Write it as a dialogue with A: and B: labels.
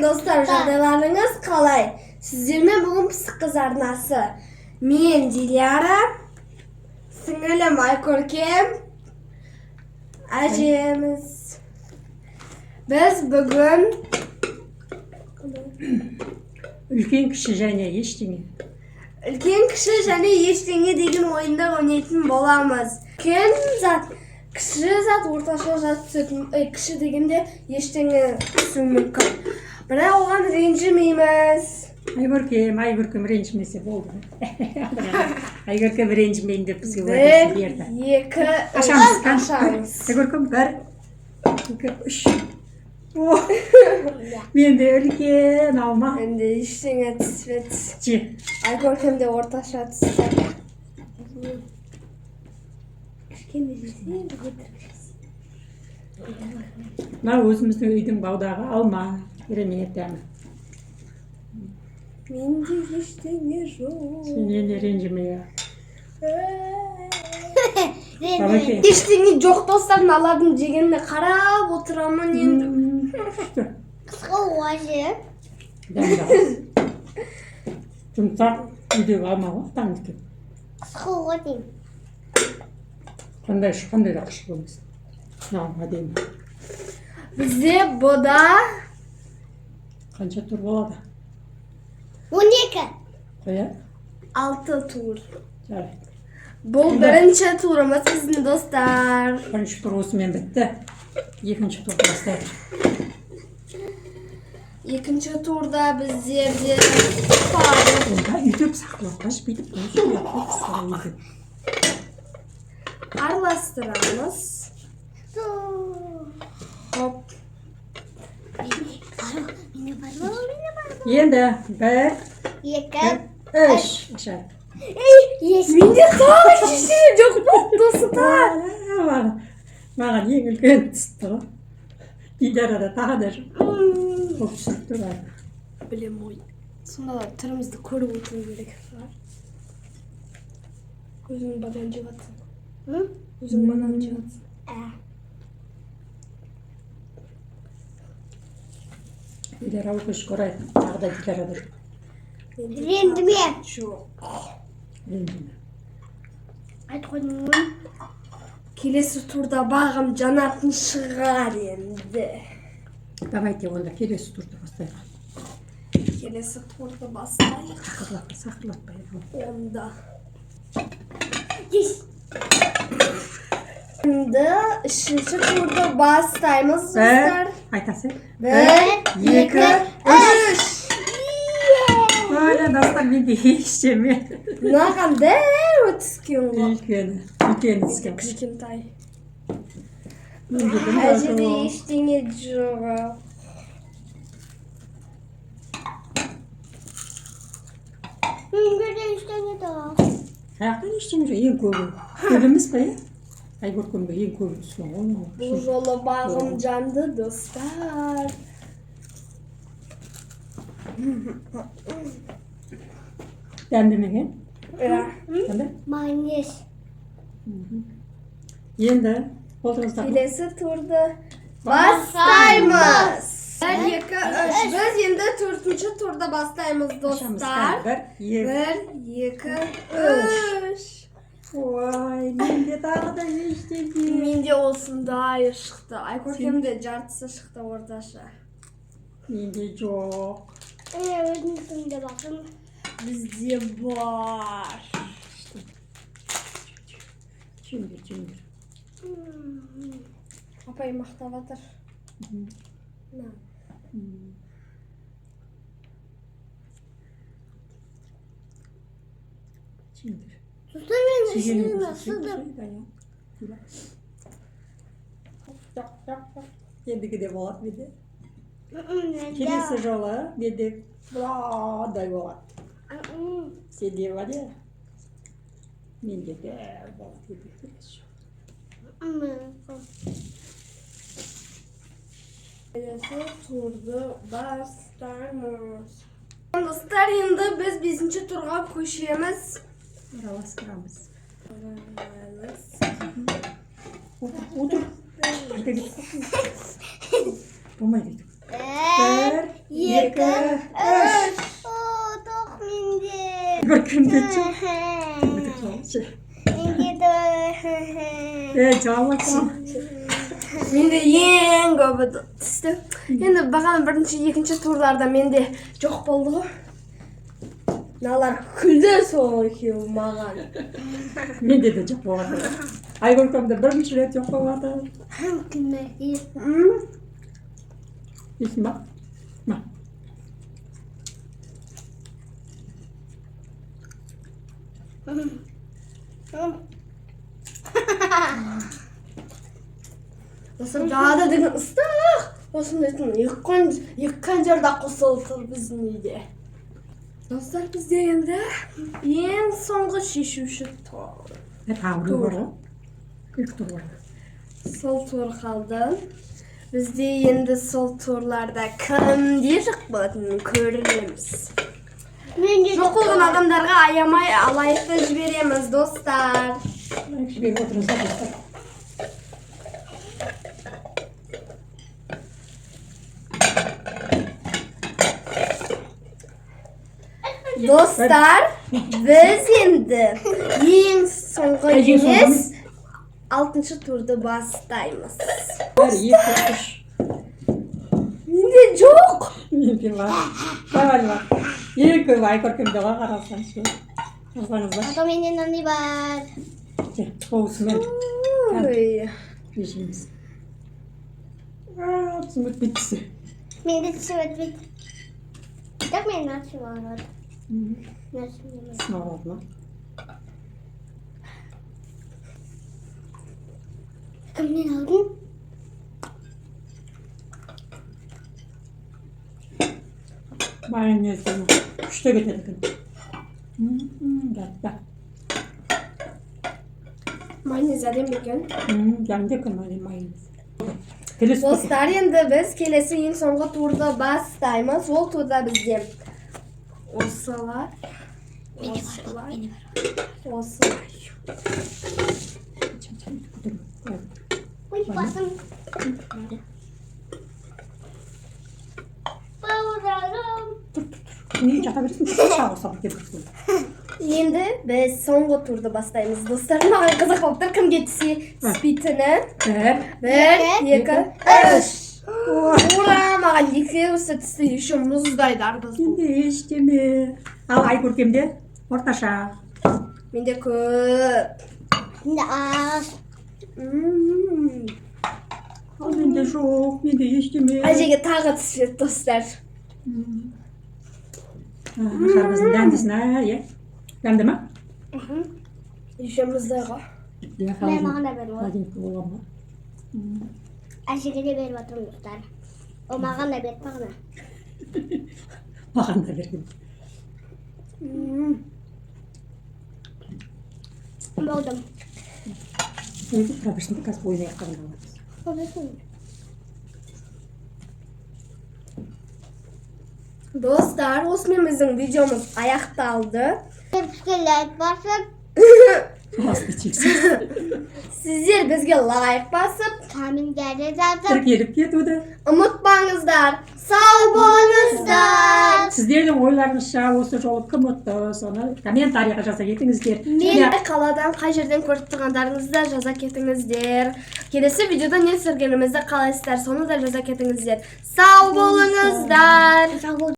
A: dostlar, жағдайларыңыз қалай? Сіздермен бүгін пысық қызарнасы. Мен Диляра, сіңілім Айкөркем, әжеміз. Біз бүгін
B: үлкен кіші және ештеңе.
A: үлкен кіші және ештеңе деген ойында ойнайтын боламыз. Үлкен зат, кіші зат, орташа зат түсетін, кіші дегенде ештеңе түсуі мүмкін. Бірақ оған ренжімейміз.
B: Айкөркем ренжімесе болды. Айкөркем ренжімейін деп бізге уәдесін берді.
A: 1, 2, 3 ашамыз.
B: Айкөркем 1, 2, 3. Менде үлкен алма.
A: Енді ештеңе түспеді.
B: Же.
A: Айкөркем де орташа түсті.
B: Мына өзіміздің үйдің баудағы алма. Керемет дәмі.
A: Менде ештеңе жоқ.
B: Сенен де ренжіме.
A: Ештеңе жоқ достардың аладың жегеніне қарап отырамын енді.
C: Қысқы уажы.
B: Жұмсақ үйдегі алма ғой, таңдыкі.
C: Қысқы уажы.
B: Қандай да қышық болмасын. Әдемі.
A: Бізде бұда
B: Қанша тур болады?
C: 12.
B: Қоя?
A: 6 тур.
B: Жарайды.
A: Бұл бірінші турымыз біздің достар.
B: Бірінші тур осымен бітті. Екінші тур бастайық.
A: Екінші турда біздерде бар.
B: Онда үйдеп сақылатпаш, бүйтіп
A: Араластырамыз. Хоп.
B: Енді 1,
C: 2.
B: 3. Ашар.
A: Менде тағы ештеңе жоқ болды достар.
B: Маған ең үлкен түсті ғой. Дидарада тағы да жоқ. Көп түсіріп тұр.
A: Білем ой. Сонда да түрімізді көріп отыру керек. Көзің банан жеватсың. Көзің банан жеватсың.
B: Дидара өкінішке орай тағы да дидарада жоқ.
C: Ренжіме.
A: Жоқ.
B: Ренжіме.
C: Айтып қойдың.
A: Келесі турда бағым жанатын шығар енді.
B: Давайте онда келесі турды бастайық.
A: Келесі турды бастайық.
B: Сақырлатпай.
A: Онда. Енді үшінші турды бастаймыз достар.
B: Айтасың?
A: 1, 2, 3.
B: Öyle dostlar менде ештеме.
A: Мынаған дәу түскен ғой.
B: Үлкен түскен.
A: Кішкентай.
B: Менде
A: Әжеде ештеңе жоқ.
C: Менде ештеңе жоқ.
B: Аяқтан ештеме жоқ, ең көбі. Көп емес па, Айкөркемге ең көбі түскен ғой.
A: Бұл жолы бағым жанды достар.
B: Дәмдемеген?
A: Иә.
C: Майонез.
B: Енді қолыңызда.
A: Келесі турды бастаймыз. 1, 2, 3. Біз енді 4-ші турды бастаймыз достар.
B: 1,
A: 2, 3.
B: Ой, менде тағы да ештеңе.
A: Менде осындай шықты. Айкөркемде жартысы шықты орташа.
B: Менде жоқ.
C: Өзіңізде бақым.
A: Бізде бар.
B: Жүндір.
A: Апай мақтап жатыр.
B: Жүндір.
C: Сұсты мен ішіне насылдым.
B: Ендігі де болады менде. Келесі жолы менде бұрадай болады. Сенде бар я? Менде де болады.
A: Келесі турды бастаймыз. Достар, енді біз 5-ші турға көшеміз.
B: Араластырамыз. Отыр. Қайта кетіп қалдың. Болмайды.
C: 1, екі, үш. Тоқ менде.
B: Көркемде чы.
C: Менде де.
B: Жалақсы.
A: Менде ең көбі түсті. Енді бағаным бірінші, екінші турларда менде жоқ болды ғой. Налар күлді сол екеуі маған.
B: Менде де жоқ болады. Ай көркемде бірінші рет жоқ болады.
C: Күнмәді.
B: Есін ба? Ба.
A: Осы дағада деген ыстық. Осындайтын еккен жерде қосылып тұр біздің үйде. Достар, бізде енді ең соңғы шешуші тур.
B: Тағыры бар ғой. Үлк тур бар.
A: Сол тур қалды. Бізде енді сол турларда кімде жоқ болатынын көреміз. Жоқ болған адамдарға аямай алайықты жібереміз, достар.
B: Жіберіп отырыңыздар, достар.
A: Dostlar, biz енді ең соңғы емес 6-шы турды бастаймыз.
B: Бір, екі, үш.
A: Менде жоқ.
B: Менде бар. Давай бар. Ең көп ай көркемде ғой, қарасаңшы. Қарасаңыздар.
C: Ата менде наны бар.
B: Қоусымен
A: Ой.
B: жейміз. Түсім өтпей түсі.
C: Менде түсі өтпейді. Жоқ мен нәрсе бар.
B: Сынау ма?
C: Кімнен алдың?
B: Майонезден күшті кетеді екен. Да.
A: Майонез әдем екен.
B: Жанды екен майонез. Келесі
A: Достар, енді біз келесі ең соңғы турды бастаймыз. Ол турда бізде осылар.
C: Ой, басым. Бауырlarım.
B: не жата берсін, шағылсам деп тұрсын.
A: Енді біз соңғы турды бастаймыз. Достар, маған қызық болып тұр, кімге түспейтіні. Бір, екі, үш. Ура, маған екеуісі түсті, еще мұздайды арбыз бұл.
B: Менде ештеме. Ал ай көркемде орташа.
A: Менде көп.
C: Менде аз.
B: Ал менде жоқ, менде ештеме.
A: Әжеге тағы түспеді, достар.
B: Шарбыздың дәндісін, е? Дәнді ма?
A: Еще мұздайға.
C: Мен маған да беріп отыр.
B: Холодильникте болған ба?
C: Әжеге де беріп отырмын достар. О маған да беріп бағына.
B: Маған да берген.
C: Болдым.
B: Өзі пробишнікті қазір ойнай қабылдап аламыз.
C: Болдым.
A: Достар, осымен біздің видеомыз аяқталды.
C: Бізге лайк басып,
B: Басты чексіз.
A: Сіздер бізге лайк басып,
C: комментарий жазып,
B: Тіркеліп кетуді.
A: ұмытпаңыздар. Сау болыңыздар.
B: Сіздердің ойларыңызша осы жолы кім ұтты, соны комментарийға жаза кетіңіздер.
A: Мен қаладан қай жерден көріп тұрғандарыңызды жаза кетіңіздер. Келесі видеода не түсіргенімізді қалайсыздар, соны да жаза кетіңіздер. Сау болыңыздар.